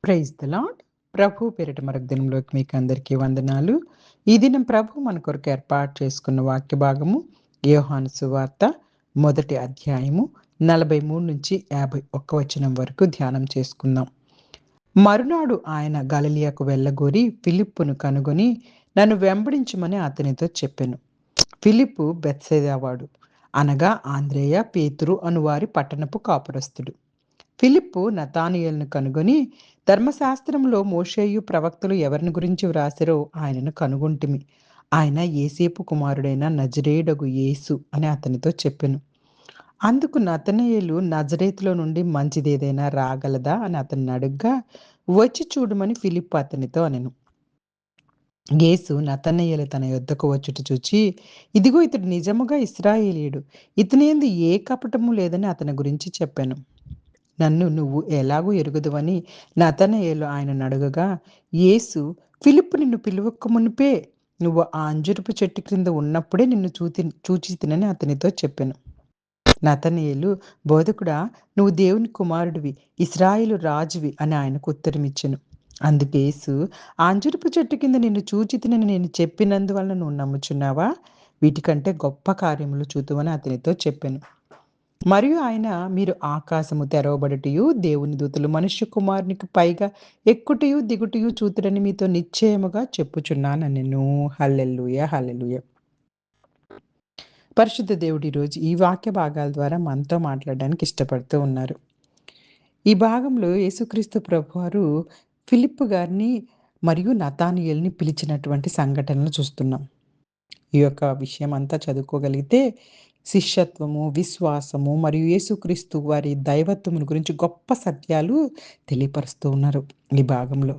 Praise the lord. ప్రభు పేరిట మరొక దినంలోకి మీకు అందరికీ వందనాలు. ఈ దినం ప్రభు మన కొరకు ఏర్పాటు చేసుకున్న వాక్య భాగము యోహాను సువార్త మొదటి అధ్యాయము 43 నుంచి 51 వచనం వరకు ధ్యానం చేసుకుందాం. మరునాడు ఆయన గలిలయకు వెళ్ళగోరి ఫిలిప్పును కనుగొని నన్ను వెంబడించమని అతనితో చెప్పెను. ఫిలిప్పు బెత్సైదా వాడు, అనగా ఆంద్రేయ, పేతురు అనువారి పట్టణపు కాపురస్తుడు. ఫిలిప్పు నతానియేలును కనుగొని, ధర్మశాస్త్రంలో మోషేయు ప్రవక్తలు ఎవరిని గురించి వ్రాసిరో ఆయనను కనుగొంటిమి. ఆయన యేసేపు కుమారుడైన నజరేయుడగు యేసు అని అతనితో చెప్పెను. అందుకు నతనయేలు, నజరేతులో నుండి మంచిదేదైనా రాగలదా అని అతన్ని అడుగ్గా, వచ్చి చూడమని ఫిలిప్పు అతనితో అనెను. యేసు నతనయేలు తన యొద్దకు వచ్చుట చూచి, ఇదిగో ఇతడు నిజముగా ఇశ్రాయేలీయుడు, ఇతని యందు ఏ కపటము లేదని అతని గురించి చెప్పాను. నన్ను నువ్వు ఎలాగూ ఎరుగుదువని నతనయేలు ఆయనను అడగగా, యేసు, ఫిలిప్పు నిన్ను పిలువక మునుపే నువ్వు ఆ అంజురపు చెట్టు క్రింద ఉన్నప్పుడే నిన్ను చూచితినని అతనితో చెప్పెను. నతనయేలు, బోధకుడా, నువ్వు దేవుని కుమారుడివి, ఇశ్రాయేలు రాజువి అని ఆయనకు ఉత్తరమిచ్చెను. అందుకు యేసు, ఆ అంజురపు చెట్టు కింద నిన్ను చూచితినని నేను చెప్పినందువలన నువ్వు నమ్ముచున్నావా? వీటికంటే గొప్ప కార్యములు చూతువని అతనితో చెప్పెను. మరియు ఆయన, మీరు ఆకాశము తెరవబడుటయు, దేవుని దూతలు మనుష్య కుమారునికి పైగా ఎక్కుటయు దిగుటయు చూతురని మీతో నిశ్చయముగా చెప్పుచున్నానెను. హల్లెలూయా, హల్లెలూయా. పరిశుద్ధ దేవుడు ఈరోజు ఈ వాక్య భాగాల ద్వారా మనతో మాట్లాడడానికి ఇష్టపడుతూ ఉన్నారు. ఈ భాగంలో యేసుక్రీస్తు ప్రభువారు ఫిలిప్పు గారిని మరియు నతానియేలుని పిలిచినటువంటి సంఘటనలు చూస్తున్నాం. ఈ యొక్క విషయం అంతా చదువుకోగలిగితే శిష్యత్వము, విశ్వాసము మరియు యేసుక్రీస్తు వారి దైవత్వమును గురించి గొప్ప సత్యాలు తెలియపరుస్తూ ఉన్నారు ఈ భాగంలో.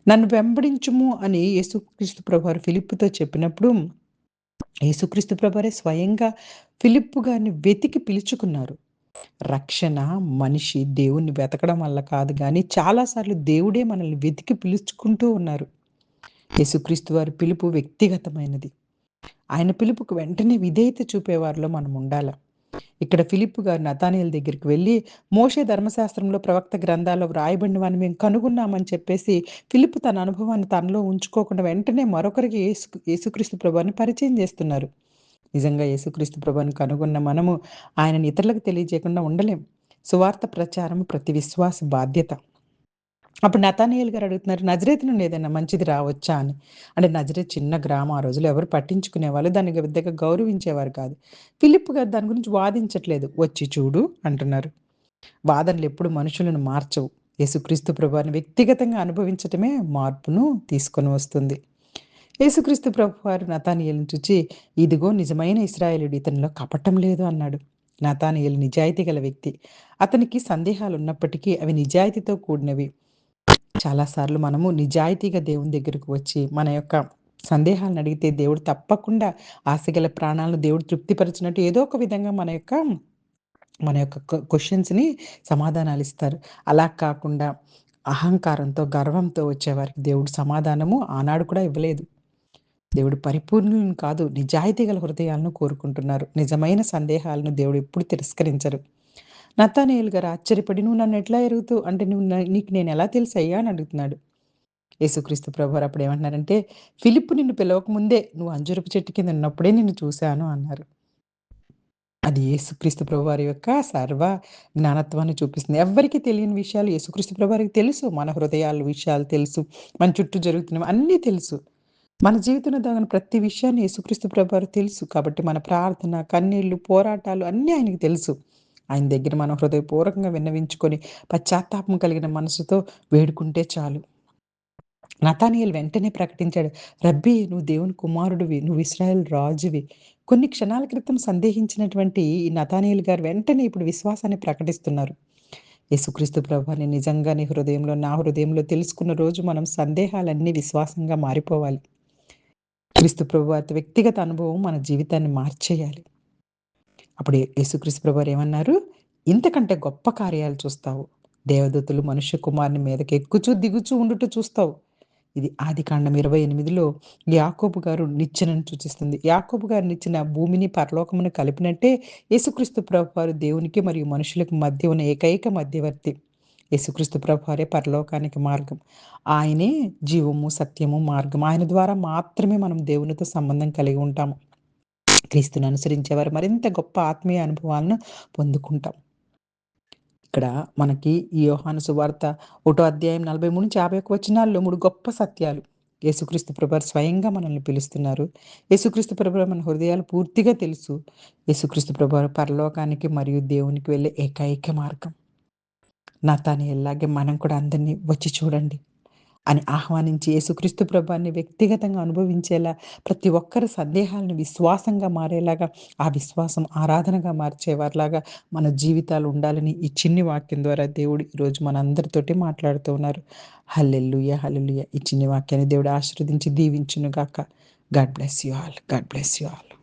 నన్ను వెంబడించుము అని యేసుక్రీస్తు ప్రభువారు ఫిలిప్పుతో చెప్పినప్పుడు, యేసుక్రీస్తు ప్రభువారే స్వయంగా ఫిలిప్పు గారిని వెతికి పిలుచుకున్నారు. రక్షణ మనిషి దేవుణ్ణి వెతకడం వల్ల కాదు గానీ, చాలాసార్లు దేవుడే మనల్ని వెతికి పిలుచుకుంటూ ఉన్నారు. యేసుక్రీస్తు వారి పిలుపు వ్యక్తిగతమైనది. ఆయన పిలుపుకు వెంటనే విధేయత చూపేవారిలో మనం ఉండాల. ఇక్కడ ఫిలిప్పు గారు నతానియేలు దగ్గరికి వెళ్ళి, మోషే ధర్మశాస్త్రంలో ప్రవక్త గ్రంథాల్లో వ్రాయబడినవని మేము కనుగొన్నామని చెప్పేసి, ఫిలిప్పు తన అనుభవాన్ని తనలో ఉంచుకోకుండా వెంటనే మరొకరికి యేసుక్రీస్తు ప్రభువుని పరిచయం చేస్తున్నారు. నిజంగా యేసుక్రీస్తు ప్రభువుని కనుగొన్న మనము ఆయనని ఇతరులకు తెలియజేయకుండా ఉండలేం. సువార్త ప్రచారం ప్రతి విశ్వాస బాధ్యత. అప్పుడు నతానియేలు గారు అడుగుతున్నారు, నజరేతు నుండి ఏదైనా మంచిది రావచ్చా అని. అంటే నజరేతు చిన్న గ్రామం. ఆ రోజుల్లో ఎవరు పట్టించుకునేవాళ్ళు, దాన్ని పెద్దగా గౌరవించేవారు కాదు. ఫిలిప్పు గారు దాని గురించి వాదించట్లేదు. వచ్చి చూడు అంటున్నారు. వాదనలు ఎప్పుడు మనుషులను మార్చవు. యేసుక్రీస్తు ప్రభువారిని వ్యక్తిగతంగా అనుభవించటమే మార్పును తీసుకొని వస్తుంది. యేసుక్రీస్తు ప్రభువారు నతానియేలును చూచి, ఇదిగో నిజమైన ఇశ్రాయేలీయుడు, ఇతనిలో కపటం లేదు అన్నాడు. నతానియేలు నిజాయితీ గల వ్యక్తి. అతనికి సందేహాలు ఉన్నప్పటికీ అవి నిజాయితీతో కూడినవి. చాలాసార్లు మనము నిజాయితీగా దేవుని దగ్గరకు వచ్చి మన యొక్క సందేహాలను అడిగితే దేవుడు తప్పకుండా ఆశగల ప్రాణాలను దేవుడు తృప్తిపరిచినట్టు ఏదో ఒక విధంగా మన యొక్క క్వెషన్స్‌ని సమాధానాలిస్తారు. అలా కాకుండా అహంకారంతో, గర్వంతో వచ్చేవారికి దేవుడు సమాధానము ఆనాడు కూడా ఇవ్వలేదు. దేవుడు పరిపూర్ణులను కాదు, నిజాయితీ గల హృదయాలను కోరుకుంటున్నారు. నిజమైన సందేహాలను దేవుడు ఎప్పుడు తిరస్కరించరు. నతానియేలు గారు ఆశ్చర్యపడి, నువ్వు నన్ను ఎట్లా ఎరుగుతావు అంటే నీకు నేను ఎలా తెలుసయ్యా అని అడుగుతున్నాడు. యేసుక్రీస్తు ప్రభువారు అప్పుడు ఏమంటున్నారంటే, ఫిలిప్పు నిన్ను పిలవక ముందే నువ్వు అంజూరపు చెట్టు కింద ఉన్నప్పుడే నిన్ను చూశాను అన్నారు. అది యేసుక్రీస్తు ప్రభువారి యొక్క సర్వ జ్ఞానత్వాన్ని చూపిస్తుంది. ఎవ్వరికీ తెలియని విషయాలు యేసుక్రీస్తు ప్రభువారికి తెలుసు. మన హృదయాల విషయాలు తెలుసు. మన చుట్టూ జరుగుతున్నవి అన్నీ తెలుసు. మన జీవితంలో దాగిన ప్రతి విషయాన్ని యేసుక్రీస్తు ప్రభువారికి తెలుసు. కాబట్టి మన ప్రార్థన, కన్నీళ్లు, పోరాటాలు అన్నీ ఆయనకి తెలుసు. ఆయన దగ్గర మనం హృదయపూర్వకంగా విన్నవించుకొని పశ్చాత్తాపం కలిగిన మనసుతో వేడుకుంటే చాలు. నతానియేలు వెంటనే ప్రకటించాడు, రబ్బీ, నువ్వు దేవుని కుమారుడివి, నువ్వు ఇశ్రాయేలు రాజువి. కొన్ని క్షణాల క్రితం సందేహించినటువంటి ఈ నతానియేలు గారు వెంటనే ఇప్పుడు విశ్వాసాన్ని ప్రకటిస్తున్నారు. యేసుక్రీస్తు ప్రభువుని నిజంగా నీ హృదయంలో, నా హృదయంలో తెలుసుకున్న రోజు మనం సందేహాలన్నీ విశ్వాసంగా మారిపోవాలి. క్రీస్తు ప్రభువారితో వ్యక్తిగత అనుభవం మన జీవితాన్ని మార్చేయాలి. అప్పుడు యేసుక్రీస్తు ప్రభువారు ఏమన్నారు? ఇంతకంటే గొప్ప కార్యాలు చూస్తావు. దేవదూతలు మనుష్య కుమారుని మీదకి ఎక్కుచూ, దిగుచూ ఉండుట చూస్తావు. ఇది ఆదికాండం 28లో యాకోబు గారు నిచ్చెనను సూచిస్తుంది. యాకోబు గారు నిచ్చెన భూమిని, పరలోకమును కలిపినట్టే యేసుక్రీస్తు ప్రభువారు దేవునికి మరియు మనుషులకు మధ్య ఉన్న ఏకైక మధ్యవర్తి. యేసుక్రీస్తు ప్రభువారే పరలోకానికి మార్గం. ఆయనే జీవము, సత్యము, మార్గం. ఆయన ద్వారా మాత్రమే మనం దేవునితో సంబంధం కలిగి ఉంటాము. క్రీస్తుని అనుసరించేవారు మరింత గొప్ప ఆత్మీయ అనుభవాలను పొందుకుంటాం. ఇక్కడ మనకి ఈ యోహాను సువార్త 1 అధ్యాయం 43-51 వచనాల్లో 3 గొప్ప సత్యాలు. యేసుక్రీస్తు ప్రభువారు స్వయంగా మనల్ని పిలుస్తున్నారు. యేసుక్రీస్తు ప్రభువారు మన హృదయాలు పూర్తిగా తెలుసు. యేసుక్రీస్తు ప్రభువారు పరలోకానికి మరియు దేవునికి వెళ్ళే ఏకైక మార్గం. నాతానియేల్లాగే మనం కూడా అందరిని వచ్చి చూడండి అని ఆహ్వానించి యేసుక్రీస్తు ప్రభువాన్ని వ్యక్తిగతంగా అనుభవించేలా ప్రతి ఒక్కరి సందేహాలను విశ్వాసంగా మారేలాగా, ఆ విశ్వాసం ఆరాధనగా మార్చేవారిలాగా మన జీవితాలు ఉండాలని ఈ చిన్ని వాక్యం ద్వారా దేవుడు ఈరోజు మనందరితోటి మాట్లాడుతూ ఉన్నారు. హల్లెలూయా! హల్లెలూయా! ఈ చిన్ని వాక్యాన్ని దేవుడు ఆశీర్వదించి దీవించును గాక. God bless you all. God bless you all.